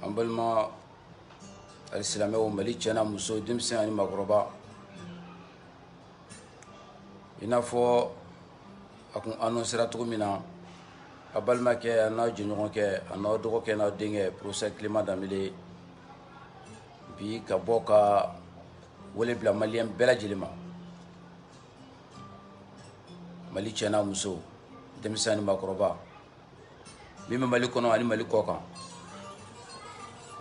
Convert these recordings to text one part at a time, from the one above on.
an balima alisilamɛw Mali cɛ n'a muso denmisɛn ani maakɔrɔba i n'a fɔ a kun annoncera cogo min na a balimakɛ a n'a jɛɲɔgɔnkɛ a n'a dɔgɔkɛ n'a denkɛ professeur Clément Danbele bi ka bɔ ka wele bila maliyɛn bɛɛ lajɛlen ma Mali cɛ n'a muso denmisɛn ani maakɔrɔba min bɛ Mali kɔnɔ ani Mali kɔ kan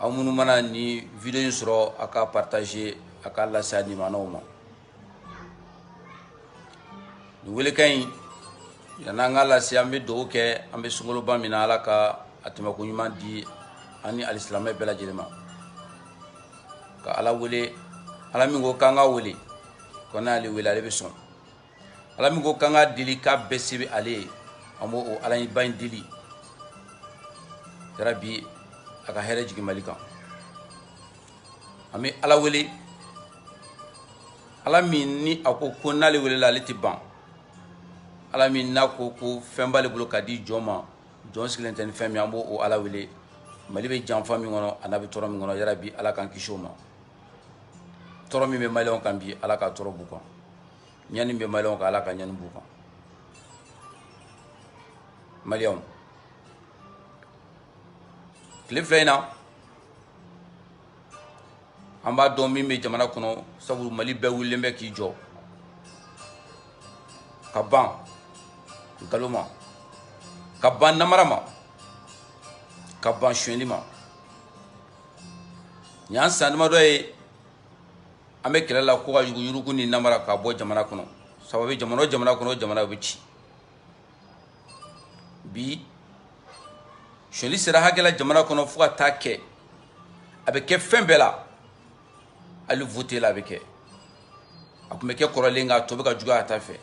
aw minnu mana ni video in sɔrɔ a ka partager a ka lase a limanaw ma ni welekan in yan'an ka lase an bɛ dugawu kɛ an bɛ sunkaloba min na Ala ka a tɛmɛko ɲuman di ani alisilamɛ bɛɛ lajɛlen ma ka Ala wele Ala min ko k'an ka wele ko n'ale wele ale bɛ sɔn Ala min ko k'an ka deli k'a bɛɛ se bɛ ale ye an b'o o Ala ba in deli yarabi a ka hɛrɛ jigin Mali kan an bɛ Ala wele Ala min ni a ko ko n'ale welela ale tɛ ban Ala min n'a ko ko fɛn b'ale bolo ka di jɔn ma jɔn sigilen tɛ ni fɛn min an b'o o Ala wele Mali bɛ janfa min kɔnɔ a n'a bɛ tɔɔrɔ min kɔnɔ yarabi Ala k'an kisi o ma tɔɔrɔ min bɛ maliyɛnw kan bi Ala ka tɔɔrɔ b'u kan ɲani bɛ maliyɛnw kan Ala ka ɲani b'u kan maliyɛnw tile fila in na an b'a dɔn min bɛ jamana kɔnɔ sabu Mali bɛɛ wulilen bɛ k'i jɔ ka ban nkalon ma ka ban namara ma ka ban sonyɛli ma ɲan san damadɔ ye an bɛ kɛlɛ la ko ka yuguyurugu ni namara ka bɔ jamana kɔnɔ sabu jamana o jamana kɔnɔ o jamana bɛ ci bi sonyɛli sera hakɛ la jamana kɔnɔ fo ka taa kɛ a bɛ kɛ fɛn bɛɛ la hali vote la a bɛ kɛ a tun bɛ kɛ kɔrɔlen nka a tɔ bɛ ka juguya a ta fɛ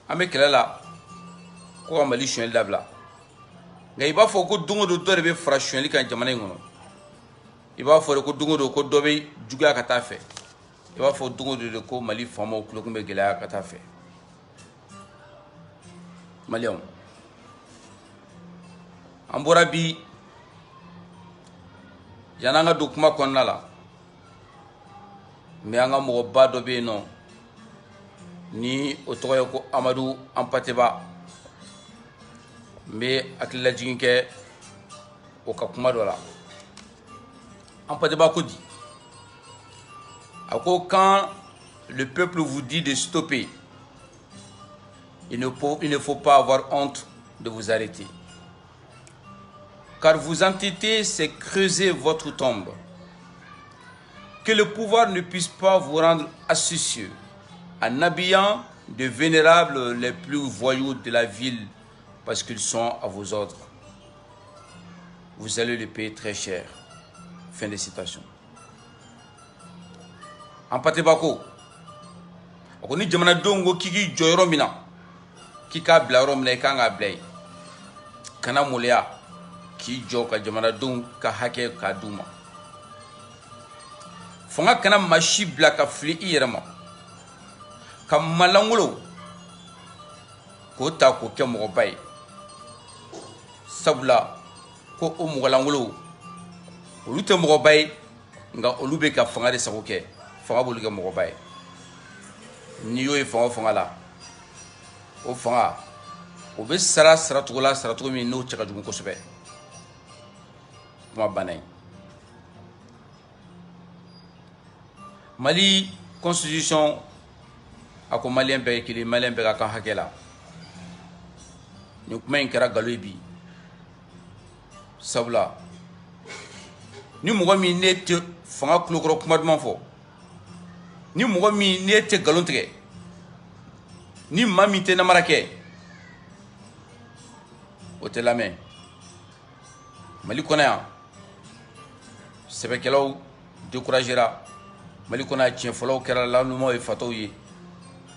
an bɛ kɛlɛ la ko ka Mali sonyɛli dabila nka i b'a fɔ ko don o don dɔ de bɛ fara sonyɛli kan jamana in kɔnɔ i b'a fɔ de ko don o don ko dɔ bɛ juguya ka taa fɛ i b'a fɔ don o don de ko Mali faamaw tulokun bɛ gɛlɛya ka taa fɛ maliyɛnw an bɔra bi yan'an ka don kuma kɔnɔna la mais an ka mɔgɔba dɔ bɛ yen nɔ ni o tɔgɔ ye ko Amadu Anpateba n bɛ hakililajigin kɛ o ka kuma dɔ la Anpateba ko di a ko quand le peuple vous dit de stopper il ne faut pas avoir honte de vous arrêter car vous entêter c'est creuser votre tombe que le pouvoir ne puisse pas vous rendre astucieux en habillant de vénérables les plus voyous de la ville parce qu'ils sont à vos ordres. Vous allez le payer très cher. Fin de citation. Anpateba ko ako ni jamanadenw ko k'i k'i jɔ yɔrɔ min na k'i k'a bila yɔrɔ min na i kan k'a bila yen kana maloya k'i jɔ ka jamanadenw ka hakɛ k'a d'u ma fanga kana maa si bila ka fili i yɛrɛ ma ka malangolo k'o ta k'o kɛ mɔgɔba ye sabula ko o mɔgɔlangolo olu tɛ mɔgɔba ye nka olu bɛ ka fanga de sago kɛ fanga b'olu kɛ mɔgɔba ye n'i y'o ye fanga o fanga la o fanga o bɛ sara saracogo la saracogo min n'o cɛ ka jugu kosɛbɛ kuma banna yen Mali constitution a ko maliyɛn bɛɛ ye kelen maliyɛn bɛɛ ka kan hakɛ la nin kuma in kɛra nkalon ye bi sabula ni mɔgɔ min ne tɛ fanga kulokɔrɔ kuma duman fɔ ni mɔgɔ min ne tɛ nkalon tigɛ ni maa min tɛ namara kɛ o tɛ lamɛn Mali kɔnɔ yan sɛbɛkɛlaw découragera Mali kɔnɔ yan tiɲɛfɔlaw kɛra lanuma ye fataw ye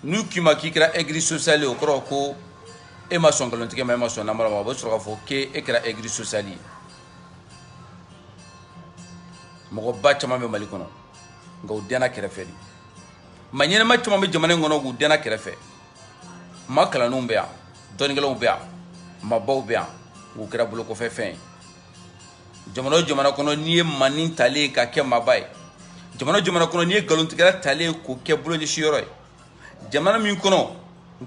n'u k'i ma k'i kɛra aigri social ye o kɔrɔ ko e ma sɔn nkalontigɛ ma e ma sɔn namara ma o bɛ sɔrɔ k'a fɔ k'e kɛra aigri social ye mɔgɔba caman bɛ Mali kɔnɔ nka u dɛnna kɛrɛfɛ de maa ɲɛnɛma caman bɛ jamana in kɔnɔ k'u dɛnna kɛrɛfɛ maa kalannenw bɛ yan dɔnnikɛlaw bɛ yan maabaw bɛ yan k'u kɛra bolokɔfɛ fɛn ye jamana jamana kono ni ye manin tale ka kɛ maba ye jamana jamana kono ni ye galontigɛla tale k'o kɛ bolonyɛsiyɔrɔ ye jamana min kɔnɔ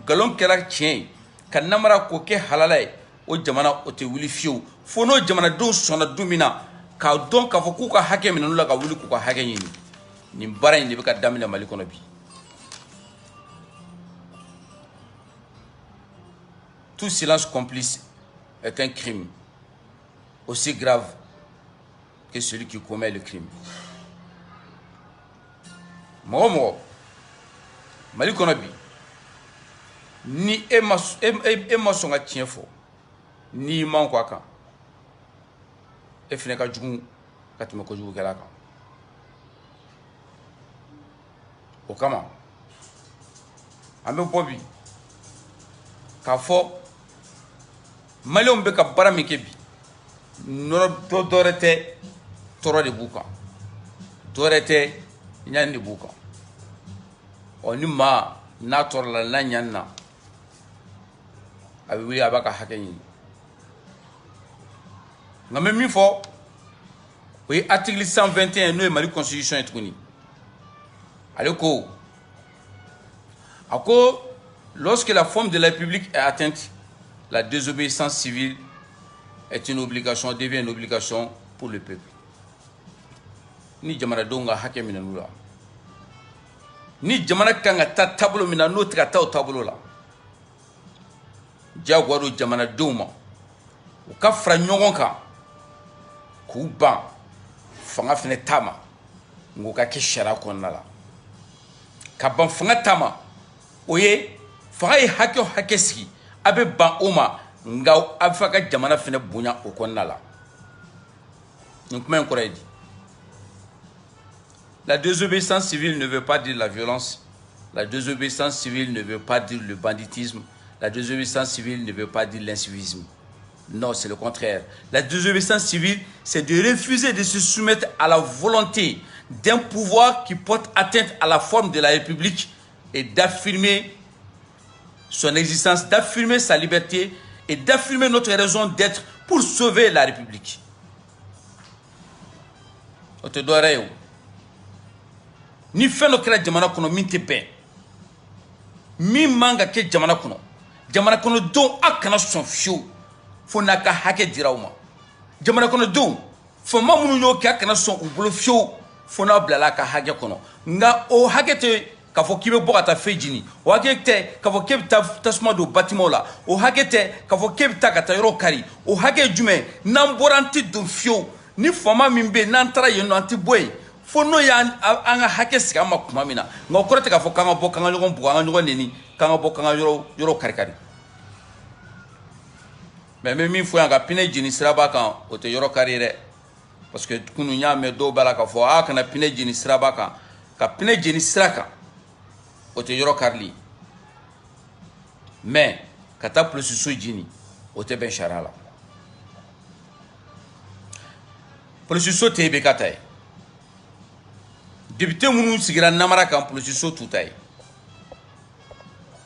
galon kɛra tiɲɛ ye ka namara k'o kɛ halala ye o jamana o tɛ wuli fiyewu fo n'o jamanadenw sɔnna don min na k'a dɔn k'a fɔ k'u ka hakɛ minɛ n'u la ka wuli k'u ka hakɛ ɲini nin baara in de bɛ ka daminɛ Mali kɔnɔ bi. Tout silence complice est un crime aussi grave que celui qui commet le crime. Mɔgɔ mɔgɔ Mali kɔnɔ bi ni e ma sɔn ka tiɲɛ fɔ ni man kɔ a kan e fɛnɛ ka jugu ka tɛmɛ kojugukɛla kan. O kama an bɛ bɔ bi k'a fɔ Maliens bɛ ka baara min kɛ bi dɔ wɛrɛ tɛ tɔɔrɔ de b'u kan dɔ wɛrɛ tɛ ɲani de b'u kan ni maa n'a tɔɔrɔla n'a ɲani na a bɛ wuli a b'a ka hakɛ ɲini nka n bɛ min fɔ o ye article 121 n'o ye Mali constitution ye tuguni ale ko a ko lorsque la forme de la République est atteinte, la désobéissance civile est une obligation, devient une obligation pour le peuple. Ni jamana donga hakɛ minɛ n'u la ni jamana kan ka taa taabolo min na n'o tɛ ka taa o taabolo la diyagoya don jamanadenw ma u ka fara ɲɔgɔn kan k'u ban fanga fɛnɛ ta ma ngo ka kɛ sariya kɔnɔna la ka ban fanga ta ma o ye fanga ye hakɛ o hakɛ sigi a bɛ ban o ma nka a bɛ fɛ ka jamana fɛnɛ bonya o kɔnɔna la nin kuma in kɔrɔ ye di. La désobéissance civile ne veut pas dire la violence. La désobéissance civile ne veut pas dire le banditisme. La désobéissance civile ne veut pas dire l'incivisme. Non, c'est le contraire. La désobéissance civile, c'est de refuser de se soumettre à la volonté d'un pouvoir qui porte atteinte à la forme de la République et d'affirmer son existence, d'affirmer sa liberté et d'affirmer notre raison d'être pour sauver la République. On te doit rien. Ni fɛn dɔ kɛra jamana kɔnɔ min tɛ bɛn min man ka kɛ jamana kɔnɔdenw a kana sɔn fiyewu fo n'a ka hakɛ dira u ma jamana kɔnɔdenw fama minnu y'o kɛ a kana sɔn u bolo fiyewu fo n'a bilala a ka hakɛ kɔnɔ nka o hakɛ tɛ k'a fɔ k'i bɛ bɔ ka taa fɛn jeni o hakɛ tɛ k'a fɔ k'e bɛ taa tasuma don bâtiment la o hakɛ tɛ k'a fɔ k'e bɛ taa ka taa yɔrɔ kari o hakɛ ye jumɛn n'an bɔra an tɛ don fiyewu ni fama min bɛ yen n'an taara yen nɔ an tɛ bɔ yen fo n'o y'an ka hakɛ sigi an ma kuma min na nka o kɔrɔ tɛ k'a fɔ k'an ka bɔ k'an ka ɲɔgɔn bugɔ an ka ɲɔgɔn neni k'an ka bɔ k'an ka yɔrɔ kari-kari mais n bɛ min fɔ yan ka pinɛ jeni sira b'a kan o tɛ yɔrɔ kari ye dɛ parce que kunun n y'a mɛn dɔw b'a la k'a fɔ a kana pinɛ jeni sira b'a kan ka pinɛ jeni sira kan o tɛ yɔrɔ karili mais ka taa polisiso jeni o tɛ bɛn sariya la polisiso tɛ IBK ta ye député minnu sigira namara kan polisiso t'u ta ye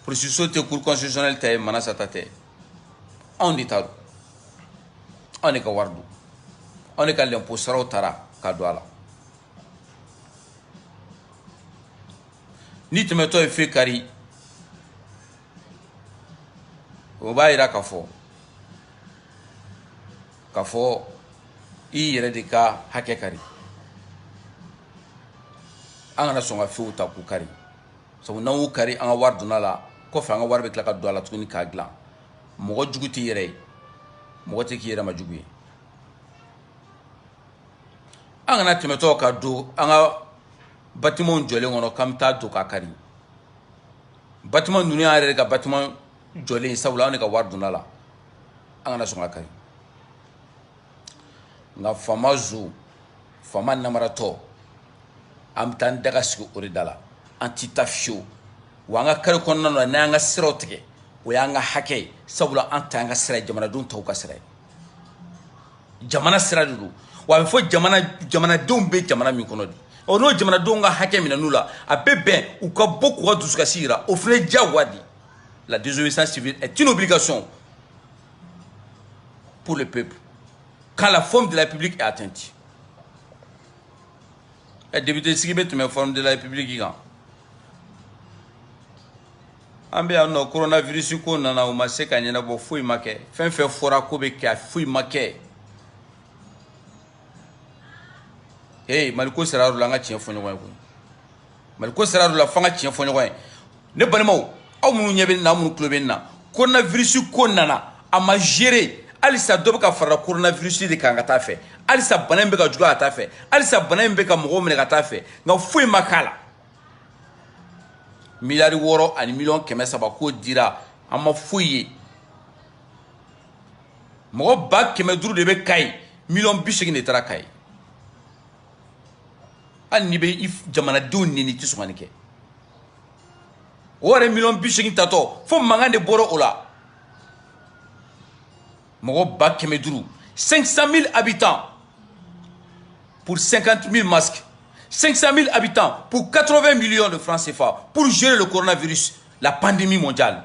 polisiso tɛ cour constitutionnelle ta ye Manasata tɛ anw de ta don anw de ka wari don anw de ka l'impôt saraw taara ka don a la ni tɛmɛtɔ ye fe kari o b'a yira k'a fɔ i yɛrɛ de ka hakɛ kari an kana sɔn ka few ta k'u kari sabu n'an y'u kari an ka wari donna la kɔfɛ an ka wari bɛ tila ka don a la tuguni k'a dilan mɔgɔ jugu t'i yɛrɛ ye mɔgɔ tɛ k'i yɛrɛ ma jugu ye an kana tɛmɛtɔ ka don an ka bâtiment jɔlen kɔnɔ k'an bɛ taa don k'a kari bâtiment ninnu y'an yɛrɛ ka bâtiment jɔlen sabula an de ka wari donna la an kana sɔn ka kari nka fama zo fama namaratɔ an bɛ taa an daga sigi o de da la an ti taa fiyewu wa an ka kari kɔnɔna na n'an ka siraw tigɛ o y'an ka hakɛ ye sabula an ta an ka sira ye jamanadenw taw ka sira ye jamana sira de don wa a bɛ fɔ jamanadenw bɛ jamana min kɔnɔ de n'o jamanadenw ka hakɛ minɛ n'u la a bɛ bɛn u ka bɔ k'u ka dusukasi yira o fana ye diyagoya de la désobéissance civile est une obligation pour le peuple quand la forme de la République est atteinte. Le député Sigibé, tu me forme de la République. Ambe no coronavirus ko nana o mase ka nyana bo fui make fen fe fora ko be ka fui make hey maliko seraru la nga tien fo nyoy ko maliko seraru la fanga tien fo nyoy ne banimo aw munu nyebe na munu klobe na coronavirus ko nana ama gérer alisa do ka fara coronavirus de kan ta fe alisa banan be ka juga ta fe alisa banan be ka mo mene ka ta fe nga fui makala miliyari woro ani million kɛmɛ saba ko dira an ma foyi ye mɔgɔ ba kɛmɛ duuru de bɛ Kayi million 80 de taara Kayi hali n'i bɛ jamanadenw neni i tɛ sɔn ka nin kɛ o yɛrɛ million 80 tatɔ fo mankan de bɔra o la mɔgɔ ba kɛmɛ duuru 500 000 habitants pour 50 000 masques 500 000 habitants pour 80 millions de francs CFA pour gérer le coronavirus, la pandémie mondiale.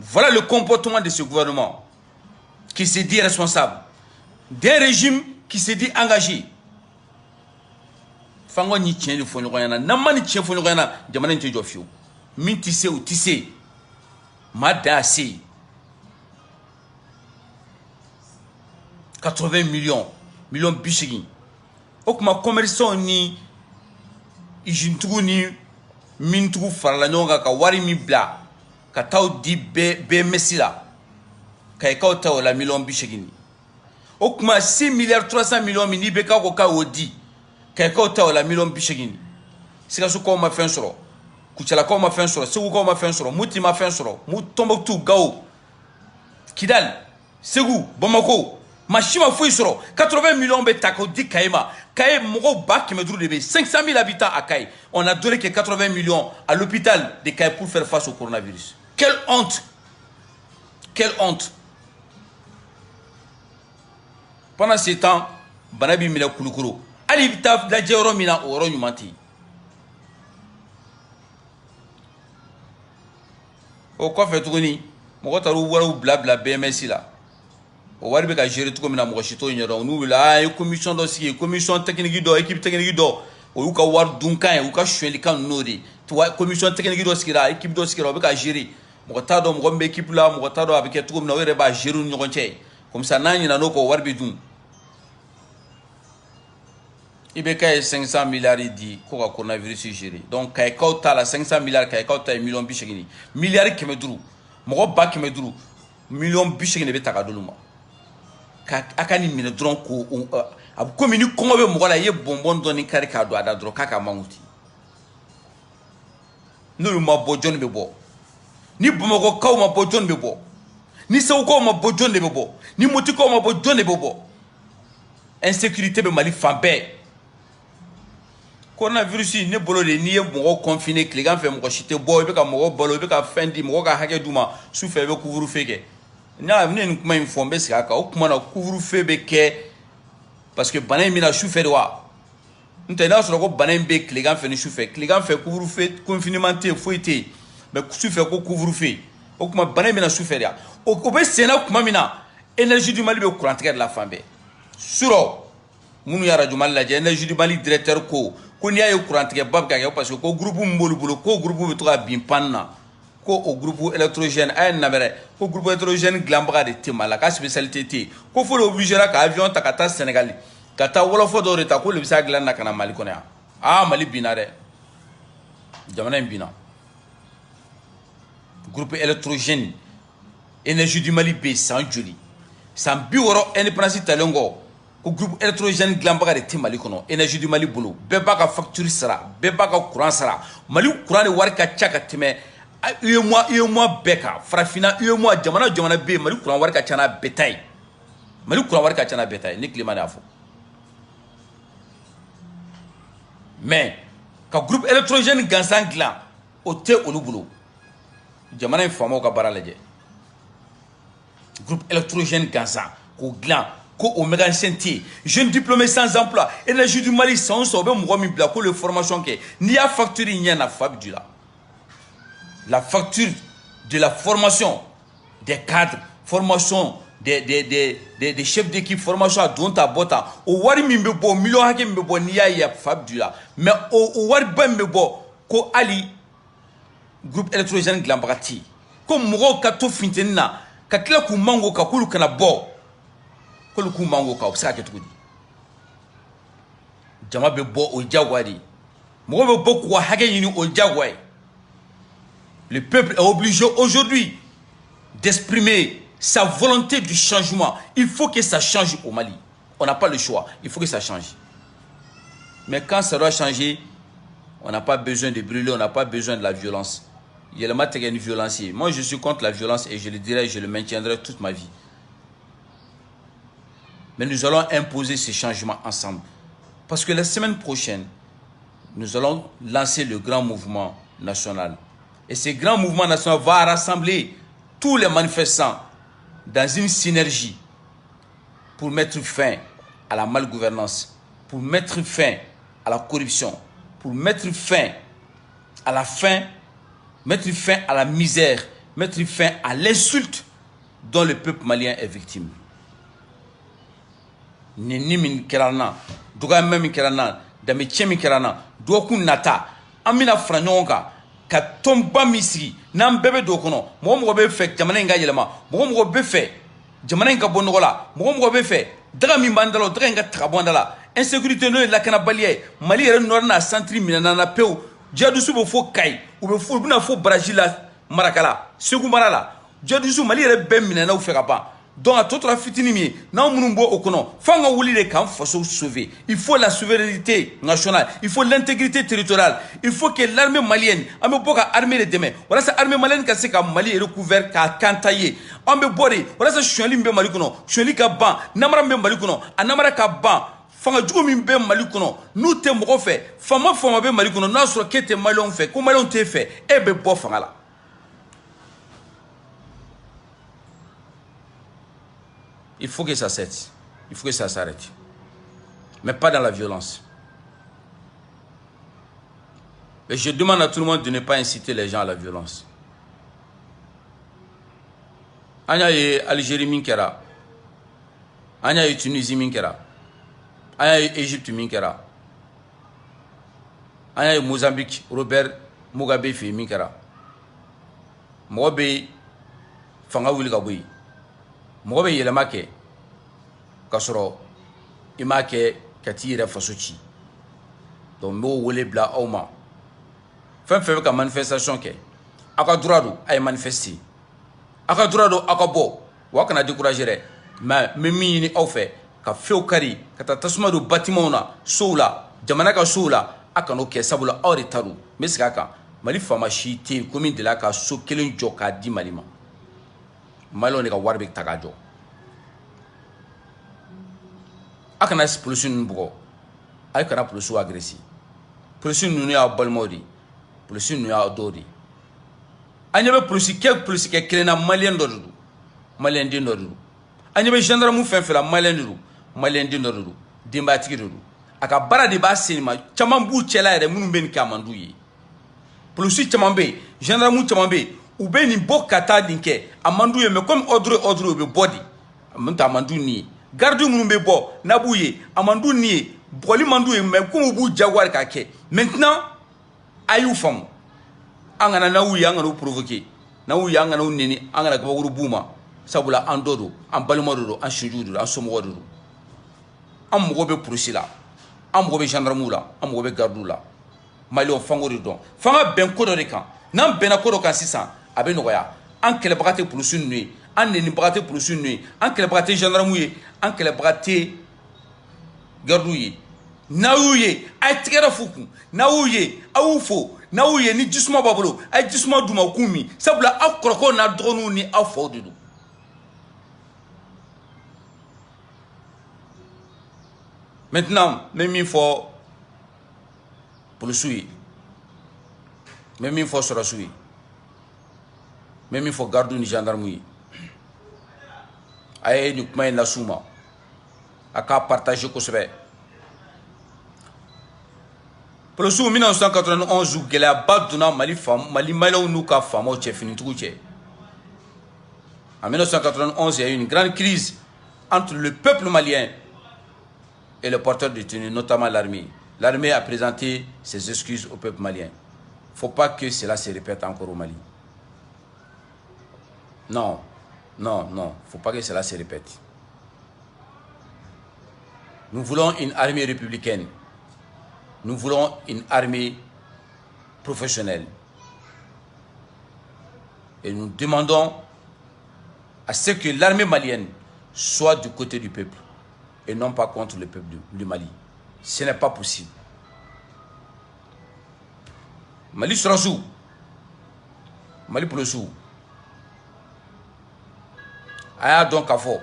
Voilà le comportement de ce gouvernement qui se dit responsable, d'un régime qui se dit engagé. Fango ni tien de fonyo yana, nama ni tien fonyo yana, jamana ni jofio. Min tisse ou tisse, madasi. 80 millions bichigin. Okuma commerçant ni ijintugu ni mintugu farala ɲɔgɔn ka wari min bila ka taw di BMS la ka ikaw ta o la million 80 o kuma 6 milliards 300 millions min n'i bɛ k'aw ko k'a y'o di ka ikaw ta o la million 80 Sikasokaw ma fɛn sɔrɔ Kucalakaw ma fɛn sɔrɔ Segukaw ma fɛn sɔrɔ Moti ma fɛn sɔrɔ Tombouctou Gao Kidal Ségou Bamako Machi ma foyi sɔrɔ 80 millions bɛ ta k'o di Kayi ma Kayi mɔgɔw ba kɛmɛ duuru de bɛ 500 000 habitants à Kayi on a donné que 80 millions à l'hôpital de Kayi pour faire face au coronavirus. Quelle honte, quelle honte. Pendant ce temps bana b'i minɛ kulukoro hali i bɛ taa lajɛ yɔrɔ min na o yɔrɔ ɲuman tɛ yen. O kɔfɛ tuguni mɔgɔ taar'u wariw bila BMS la o wari bɛ ka gérer cogo min na mɔgɔ si t'o ɲɛdɔn n'u wulila a ye commission dɔ sigi commission technique dɔ équipe technique dɔ o y'u ka wari dunkan ye u ka suɲɛlikan ninnu de commission technique dɔ sigira équipe dɔ sigira o bɛ ka gérer mɔgɔ t'a dɔn mɔgɔ min bɛ équipe la mɔgɔ t'a dɔn a bɛ kɛ cogo min na o yɛrɛ b'a gérer u ni ɲɔgɔn cɛ comme ça n'a ɲinɛ n'o kɔ o wari bɛ dun i bɛ k'a ye 500 milliards di ko ka coronavirus gérer donc Kayikaw t'a la 500 milliards Kayikaw ta ye million 80 milliards kɛmɛ duuru mɔgɔ ba kɛmɛ duuru million 80 de bɛ ta ka d'olu ma. A ka nin minɛ dɔrɔn ko a bɛ komi ni kɔngɔ bɛ mɔgɔ la i ye bonbon dɔɔni kari k'a don a da dɔrɔn k'a ka mangu ten n'olu ma bɔ jɔnni bɛ bɔ ni Bamakɔkaw ma bɔ jɔnni bɛ bɔ ni Segukaw ma bɔ jɔnni de bɛ bɔ ni Motikaw ma bɔ jɔnni de bɛ bɔ insécurité bɛ Mali fan bɛɛ coronavirus ne bolo de n'i ye mɔgɔ confiné tilegan fɛ mɔgɔ si tɛ bɔ i bɛ ka mɔgɔ balo i bɛ ka fɛn di mɔgɔ ka hakɛ d'u ma su fɛ i bɛ couvre-feu kɛ. Ne nin kuma in fɔ n bɛ segin a kan o kuma na couvre-feu bɛ kɛ parce que bana in bɛna su fɛ de wa n tɛ n'a sɔrɔ ko bana in bɛ tilegan fɛ ni su fɛ tilegan fɛ couvre-feu confinement tɛ yen foyi tɛ yen mais su fɛ ko couvre-feu o kuma bana in bɛna su fɛ de wa o bɛ sen na kuma min na énergie du Mali bɛ courant tigɛ de la fan bɛɛ surɔ minnu ye radio Mali lajɛ énergie du Mali directeur ko n'i y'a ye courant tigɛ ba bɛ ka kɛ parce que ko groupe min b'olu bolo ko groupe bɛ to ka bin panne na. Ko o groupe électrogène a ye namɛrɛ ko groupe électrogène dilanbaga de tɛ Mali la ka spécialité tɛ yen ko fo de obligera ka avion ta ka taa Sénégal ka taa wɔlɔfɔ dɔw de ta ko de bɛ se a dilan na ka na Mali kɔnɔ yan Mali binna dɛ jamana in binna groupe électrogène énergie du Mali bɛ yen san joli san 60 indépendance talen kɔ ko groupe électrogène dilanbaga de tɛ Mali kɔnɔ énergie du Mali bolo bɛɛ b'a ka facture sara bɛɛ b'a ka courant sara Mali courant de wari ka ca ka tɛmɛ UEMOA bɛɛ kan farafinna UEMOA jamana bɛ yen Mali courant wari ka ca n'a bɛɛ ta ye Mali courant wari ka ca n'a bɛɛ ta ye ne Kilema de y'a fɔ mais ka groupe électrogène gansan dilan o tɛ olu bolo jamana in faamaw ka baara lajɛ groupe électrogène gansan k'o dilan ko o mécanicien tɛ yen jeune diplômé sans emploi énergie du Mali san o san o bɛ mɔgɔ min bila ko le formation kɛ n'i y'a facture ɲɛ na fa bɛ di la. La facture de la formation des cadres, formation des chefs d'équipe formation à donta bota o wari mimbe bo million hake mimbe bo niya ya fabdula mais o wari ba mimbe bo ko ali groupe électrogène glambagati ko mogo ka to fintenna ka kila ku mango ka kulu kana bo ko lu ku mango ka obsa ke tukudi jama be bo o jagwadi mogo be bo ko hake yini o jagwai. Le peuple est obligé aujourd'hui d'exprimer sa volonté du changement. Il faut que ça change au Mali. On n'a pas le choix. Il faut que ça change. Mais quand ça doit changer, on n'a pas besoin de brûler, on n'a pas besoin de la violence. Il y a le matin une violence. Moi, je suis contre la violence et je le dirai, je le maintiendrai toute ma vie. Mais nous allons imposer ce changement ensemble. Parce que la semaine prochaine, nous allons lancer le grand mouvement national. Et ce grand mouvement national va rassembler tous les manifestants dans une synergie pour mettre fin à la malgouvernance, pour mettre fin à la corruption, pour mettre fin à la faim, mettre fin à la misère, mettre fin à l'insulte dont le peuple malien est victime. Nini min kerana, duga min kerana, dame min kerana, doku nata, amina franyonga, ka tomba misri, nam bebe dokono, mo be fe jamana nga yelema, mo be fe jamana nga bonola, mo be fe daga mi bandalo, daga nga trabondala, insécurité no la kana baliye, Mali re norna centri minana na peu, diadusu bo fo kai, ou be fo buna fo Brazila marakala, segu marala, diadusu Mali re be minana ou fekapa. Donc à toute la fitinimi, na munumbo okono, fanga wuli de kan faso sauver. Il faut la souveraineté nationale, il faut l'intégrité territoriale, il faut que l'armée malienne, ame boka armée de demain. Voilà sa armée malienne ka se ka Mali est recouvert ka kantaye. Ame bori, voilà sa chouali mbe Mali kono, chouali ka ban, namara mbe Mali kono, anamara ka ban. Fanga jugo mbe Mali kono, nous te moko fait, fama be Mali kono, na so kete Malion fait, ko Malion te fait, ebe bo fanga la. Il faut que ça cesse. Il faut que ça s'arrête. Mais pas dans la violence. Et je demande à tout le monde de ne pas inciter les gens à la violence. Anya ye Algérie minkera. Anya ye Tunisie minkera. Anya ye Égypte minkera. Anya ye Mozambique, Robert Mugabe fi minkera. Mobe fanga wuli ka boyi. Mɔgɔ bɛ yɛlɛma kɛ ka sɔrɔ i m'a kɛ ka t'i yɛrɛ faso ci. Donc n b'o wele bila aw ma. Fɛn fɛn bɛ ka manifestation kɛ, aw ka droit don a ye manifester. Aw ka droit don aw ka bɔ wa kana décourager dɛ. Mais n bɛ min ɲini aw fɛ ka fɛnw kari ka taa tasuma don bâtiment na, sow la, jamana ka sow la, a kan'o kɛ sabula aw de ta don. N bɛ segin a kan. Mali faama si tɛ yen ko min delila ka so kelen jɔ k'a di Mali ma. Mali on est wari bɛ ta k'a jɔ. A kana polisi ninnu bugɔ, a kana polisiw agressé. Polisi ninnu y'a balimaw de ye, polisi ninnu y'a dɔw de ye. An ɲɛ bɛ polisikɛ kelen na maliyɛn dɔ de don, maliyɛn den dɔ de don. An ɲɛ bɛ gendarme fɛn fɛn la maliyɛn de don, maliyɛn den dɔ de don, denbayatigi de don. A ka baara de b'a sen ma, caman b'u cɛla yɛrɛ minnu bɛ nin kɛ a man d'u ye. Polisi caman bɛ yen, gendarme caman bɛ yen. U bɛ nin bɔ ka taa nin kɛ a man d'u ye mais comme ordre u bɛ bɔ de a man d'u ni ye garde minnu bɛ bɔ n'a b'u ye a man d'u ni ye bɔgɔli man d'u ye mais comme u b'u jagoya k'a kɛ maintenant a y'u faamu an kana n'aw ye an kana u provoquer n'aw ye an kana u neni an kana kabakuru b'u ma sabula an dɔ don an balima de don an sinjiw de don an somɔgɔw de don an mago bɛ polisi la an mago bɛ gendarmew la an mago bɛ gardiw la Maliyɛnw fango de dɔn fanga bɛn ko dɔ de kan n'an bɛnna ko dɔ kan sisan a bɛ nɔgɔya an kɛlɛbaga tɛ polisi ninnu ye an nenibaga tɛ polisi ninnu ye an kɛlɛbaga tɛ gendarmew ye an kɛlɛbaga tɛ gardiw ye n'aw y'u ye a ye tigɛrɛ f'u kun n'aw y'u ye aw y'u fo n'aw y'u ye ni jisuma b'a bolo a ye jisuma d'u ma u k'u min sabula aw kɔrɔkɛw n'a dɔgɔninw ni aw faw de don. Maintenant n bɛ min fɔ polisiw ye n bɛ min fɔ sɔrɔsiw ye n bɛ min fɔ gardiw ni gendarmew ye a ye nin kuma in las'u ma a k'a partager kosɛbɛ. Polisiw 1991 gɛlɛyaba donna Mali maliyɛnw n'u ka faamaw cɛ finitigiw cɛ En 1991, il y a eu une grande crise entre le peuple malien et le porteur de tenue, notamment l'armée. L'armée a présenté ses excuses au peuple malien. Il ne faut pas que cela se répète encore au Mali. Non, non, non, il ne faut pas que cela se répète. Nous voulons une armée républicaine. Nous voulons une armée professionnelle. Et nous demandons à ce que l'armée malienne soit du côté du peuple et non pas contre le peuple du Mali. Ce n'est pas possible. Mali sera sous. Mali pour le sous. Aya donc à fort.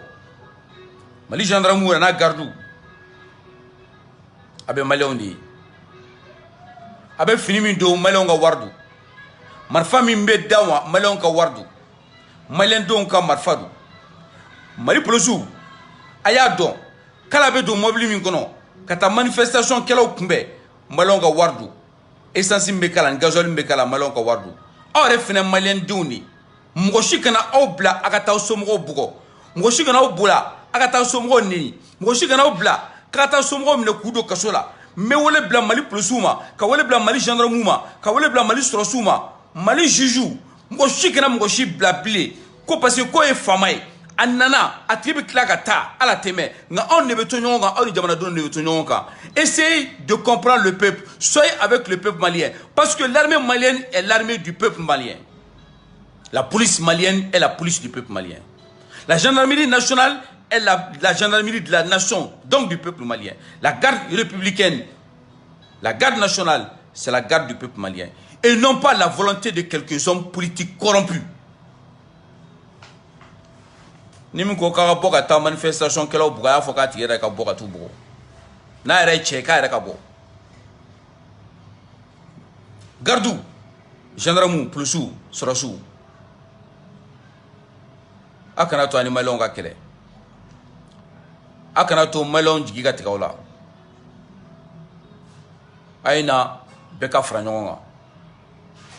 Mali gendarme na gardou. Abe Malion di. Abe fini min do Malion ga wardu. Marfa min be dawa Malion ka wardu. Malion don ka marfadu. Mali pour le sous. Aya donc kala be do mobile min kono. Kata manifestation kelaw kumbe Malion ga wardu. Essence mbekala gazole mbekala Malion ka wardu. Awre fina Malien duni. Mgoshi kana obla akata somgo bugo. Mgoshi kana obula akata somgo nini. Mgoshi kana obla akata somgo mne kudo kasola. Me wole bla Mali plusuma, ka wole bla Mali gendarmeuma, ka wole bla Mali strosuma, Mali juju. Mgoshi kana mgoshi bla ble. Ko parce que ko e famay. Anana atibi klagata ala teme nga on ne beto nyonga on jamana don ne beto nyonga. Essayez de comprendre le peuple, soyez avec le peuple malien parce que l'armée malienne est l'armée du peuple malien. La police malienne est la police du peuple malien. La gendarmerie nationale est la gendarmerie de la nation, donc du peuple malien. La garde républicaine, la garde nationale, c'est la garde du peuple malien. Et non pas la volonté de quelques hommes politiques corrompus. Ni min ko ka boka ta manifestation kala buga ya foka tiyera ka boka tu bugo na ere che ka ere ka bo gardu gendarme plusu surasu akana to ani malon ga kele akana to malon jigi ga tikawla aina beka franjonga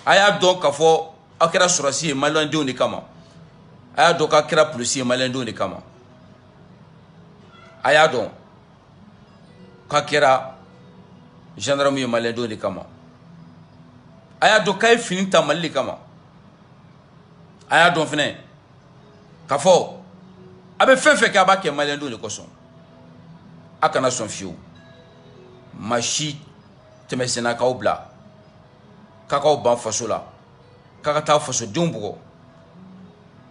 aya donc ka fo akira surasi malon de oni kama aya do ka kira policier malien do ni kama aya do ka kira gendarme malien do ni kama aya do kay fini ta mali kama aya do fene ka fo abe fefe ka ba ke malien do ni koson akana son fiu machi temesena ka obla ka ka ban fasola ka ka ta faso dumbugo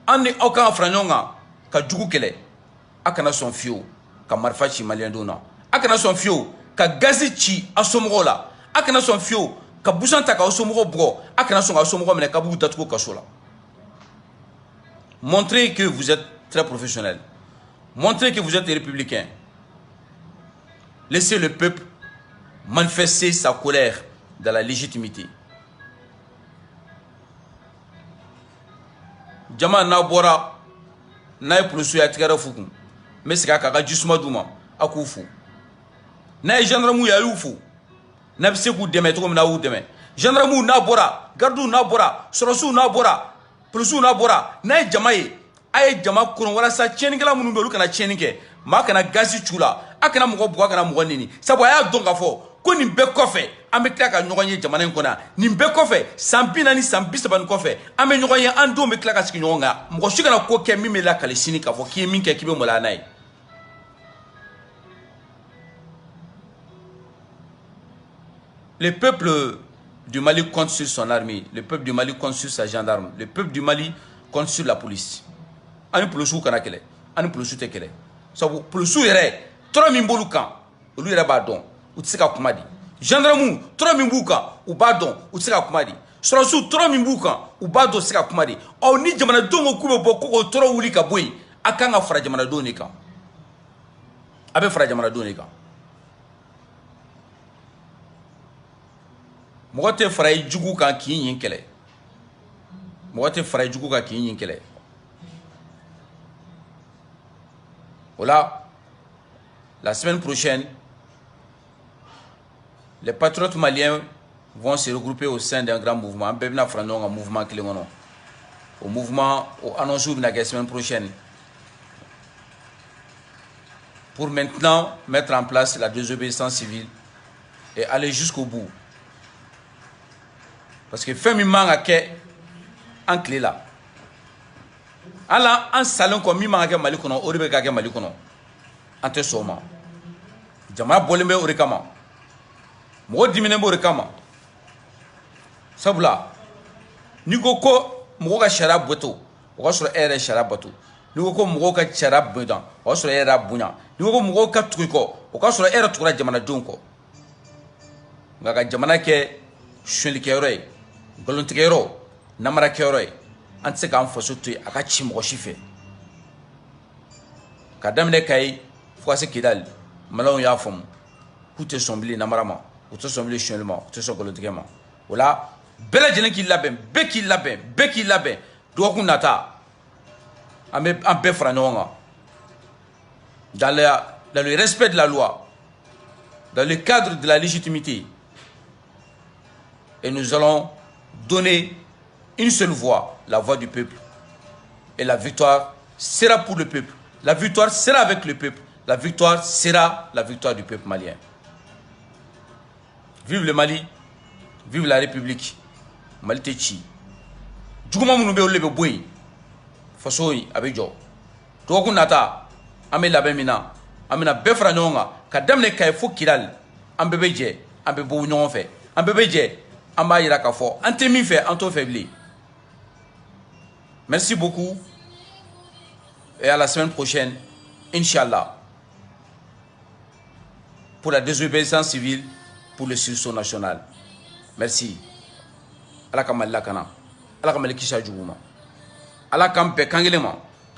andi aucun franyonga ka jugu kele akana son fio ka marfa chi malien dona akana son fio ka gazi chi asomgo la akana son fio ka busanta ka asomgo bro akana son asomgo mena ka bu datuko kasola. Montrez que vous êtes très professionnel, montrez que vous êtes républicain, laissez le peuple manifester sa colère dans la légitimité. Jama na bora na pulusu ya tigara fuku mesika kaka jisuma duma akufu na gendarme ya yufu na biseku deme to na wu deme gendarme na bora gardu na bora sorosu na bora pulusu na bora na jamaye ay jama kuno wala sa cheningala munu dolu kana chenike ma kana gazi chula akana mugo buga kana mugo nini sabo ya donga fo ko ni be kofe ambe klaka nyogonye jamana nkona ni be kofe sampina ni sambisa ban kofe ambe nyogonye ando me klaka siki nyonga mugo shika na ko ke mimi la kale sini ka fo ki min ke kibe mola nai. Le peuple du Mali compte sur son armée, le peuple du Mali compte sur sa gendarme, le peuple du Mali compte sur la police. Ani pulusu kana kele ani pulusu te kele sabu pulusu yere tro min bolu kan olu yere ba don u tsika kumadi gendarme tro min buka u ba don u tsika kumadi sorosu tro min buka u ba don tsika kumadi o ni jamana dongo kube bo ko tro wuli ka boy akanga fara jamana doni kan abe fara jamana doni kan mogote fara jugu kan ki yin kele mogote fara jugu kan ki yin kele. Voilà, la semaine prochaine, les patriotes maliens vont se regrouper au sein d'un grand mouvement. Un mouvement qui au mouvement, au annoncé la semaine prochaine, pour maintenant mettre en place la désobéissance civile et aller jusqu'au bout. Parce que fait mi manque en clé là. Alors, en salon comme mi manque malikono, oribe kake malikono, ante soma. Jama bolembe orikama, mo diminembo orikama. Sabula, ni ko mo ka shara boto, o ka sɔrɔ ere shara boto. Ni ko mo ka shara bodan, o ka sɔrɔ ere bunya. Ni ko mo ka tuko, o ka sɔrɔ ere tukura jamana donko. Nga ka jamana ke shwelikero ye, golontigero, namarakero ye. An tɛ se k'an faso to yen a ka ci mɔgɔ si fɛ ka daminɛ Kayi fo ka se Kidali maliyɛnw y'a faamu k'u tɛ sɔn bilen namara ma u tɛ sɔn bilen suɲɛli ma u tɛ sɔn nkalontigɛ ma o la bɛɛ lajɛlen k'i labɛn bɛɛ k'i labɛn bɛɛ k'i labɛn dɔgɔkun nata an bɛɛ fara ɲɔgɔn kan dans le respect de la loi dans le cadre de la légitimité et nous allons donner une seule voix, la voix du peuple. Et la victoire sera pour le peuple. La victoire sera avec le peuple. La victoire sera la victoire du peuple malien. Vive le Mali. Vive la République. Mali Techi. Djouguma Mounoube Olebe Boui. Fasoui Abidjo. Djougou Nata. Ame Labemina. Amena Befra Nyonga. Kadamne Kaifo Kidal. Ambebeje. Ambebo Nyonfe. Ambebeje. Amba Irakafo. Antemife. Anto Febli. Merci beaucoup et à la semaine prochaine, Inch'Allah, pour la désobéissance civile, pour le sursaut national. Merci. Ala ka Mali lakana, Ala ka Mali kisa juguma, Ala k'an bɛɛ kankelema,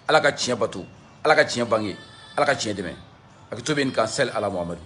Ala ka tiɲɛ bato, Ala ka tiɲɛ bange, Ala ka tiɲɛ dɛmɛ. A k'i to bɛ nin kan sel Ala Muhamadu.